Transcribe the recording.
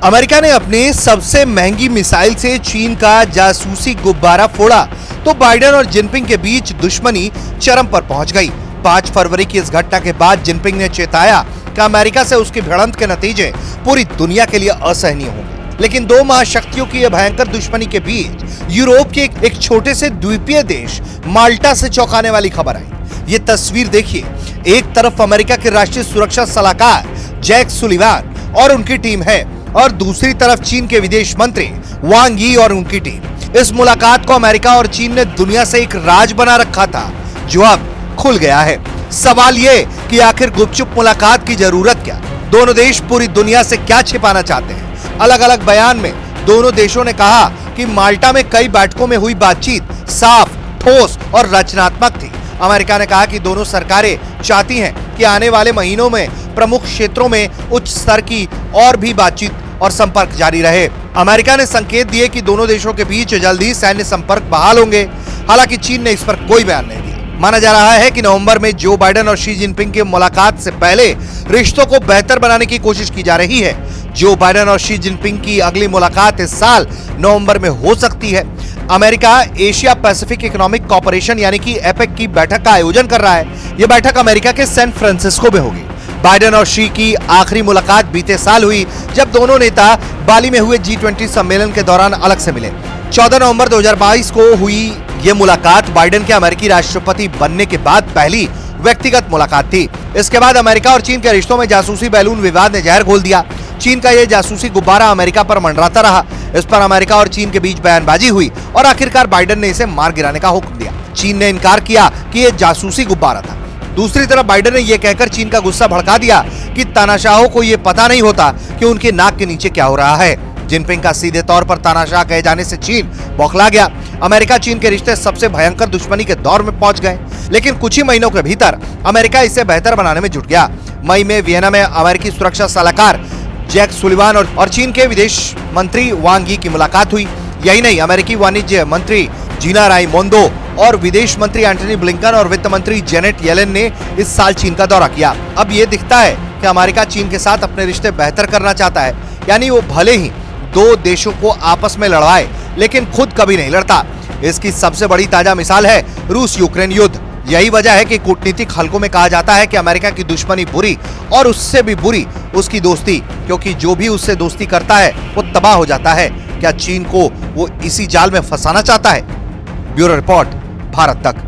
America ने अपनी सबसे महंगी मिसाइल से चीन का जासूसी गुब्बारा फोड़ा तो बाइडेन और जिनपिंग के बीच दुश्मनी चरम पर पहुंच गई। 5 फरवरी की इस घटना के बाद जिनपिंग ने चेताया कि अमेरिका से उसकी भिड़ंत के नतीजे पूरी दुनिया के लिए असहनीय होंगे। लेकिन दो महाशक्तियों की यह भयंकर दुश्मनी के बीच यूरोप के एक छोटे से द्वीपीय देश माल्टा से चौंकाने वाली खबर आई। ये तस्वीर देखिए, एक तरफ अमेरिका के राष्ट्रीय सुरक्षा सलाहकार जैक सुलिवान और उनकी टीम है और दूसरी तरफ चीन के विदेश मंत्री वांग यी और उनकी टीम। इस मुलाकात को अमेरिका और चीन ने दुनिया से एक राज बना रखा था जो अब खुल गया है। सवाल ये कि आखिर गुपचुप मुलाकात की जरूरत क्या? दोनों देश पूरी दुनिया से क्या छिपाना चाहते हैं? अलग अलग बयान में दोनों देशों ने कहा कि माल्टा में कई बैठकों में हुई बातचीत साफ, ठोस और रचनात्मक थी। अमेरिका ने कहा कि दोनों सरकारें चाहती हैं कि आने वाले महीनों में प्रमुख क्षेत्रों में उच्च स्तर की और भी बातचीत और संपर्क जारी रहे। अमेरिका ने संकेत दिए कि दोनों देशों के बीच जल्द ही सैन्य संपर्क बहाल होंगे। हालांकि चीन ने इस पर कोई बयान नहीं दिया। माना जा रहा है कि नवंबर में जो बाइडेन और शी जिनपिंग की मुलाकात से पहले रिश्तों को बेहतर बनाने की कोशिश की जा रही है। जो बाइडेन और शी जिनपिंग की अगली मुलाकात इस साल नवंबर में हो सकती है। America Asia Pacific economic corporation यानी कि एपेक की बैठक का आयोजन कर रहा है। यह बैठक अमेरिका के सैन फ्रांसिस्को में होगी। बाइडेन और शी की आखिरी मुलाकात बीते साल हुई जब दोनों नेता बाली में हुए G20 सम्मेलन के दौरान अलग से मिले। 14 नवंबर 2022 को हुई यह मुलाकात बाइडेन के अमेरिकी राष्ट्रपति बनने के बाद पहली व्यक्तिगत मुलाकात थी। इसके बाद अमेरिका और चीन के रिश्तों में जासूसी बैलून विवाद ने जहर घोल दिया। चीन का यह जासूसी गुब्बारा अमेरिका पर मंडराता रहा। इस पर अमेरिका और चीन के बीच बयानबाजी हुई और आखिरकार बाइडेन ने इसे मार गिराने का हुक्म दिया। चीन ने इनकार किया कि यह जासूसी गुब्बारा था। दूसरी तरफ बाइडेन ने यह कहकर चीन का गुस्सा भड़का दिया कि तानाशाहों को यह पता नहीं होता कि उनके नाक के नीचे क्या हो रहा है। जिनपिंग का सीधे तौर पर तानाशाह कहे जाने से चीन बौखला गया। अमेरिका चीन के रिश्ते सबसे भयंकर दुश्मनी के दौर में पहुंच गए। लेकिन कुछ ही महीनों के भीतर अमेरिका इसे बेहतर बनाने में जुट गया। मई में वियना में अमेरिकी सुरक्षा सलाहकार जैक सुलिवान और चीन के विदेश मंत्री वांग यी की मुलाकात हुई। यही नहीं, अमेरिकी वाणिज्य मंत्री जीना राइमोंदो और विदेश मंत्री एंटनी ब्लिंकन और वित्त मंत्री जेनेट येलेन ने इस साल चीन का दौरा किया। अब ये दिखता है कि अमेरिका चीन के साथ अपने रिश्ते बेहतर करना चाहता है। यानी वो भले ही दो देशों को आपस में लड़वाए लेकिन खुद कभी नहीं लड़ता। इसकी सबसे बड़ी ताजा मिसाल है रूस यूक्रेन युद्ध। यही वजह है कि कूटनीतिक हलकों में कहा जाता है कि अमेरिका की दुश्मनी बुरी और उससे भी बुरी उसकी दोस्ती, क्योंकि जो भी उससे दोस्ती करता है वो तबाह हो जाता है। क्या चीन को वो इसी जाल में फंसाना चाहता है? ब्यूरो रिपोर्ट, भारत तक।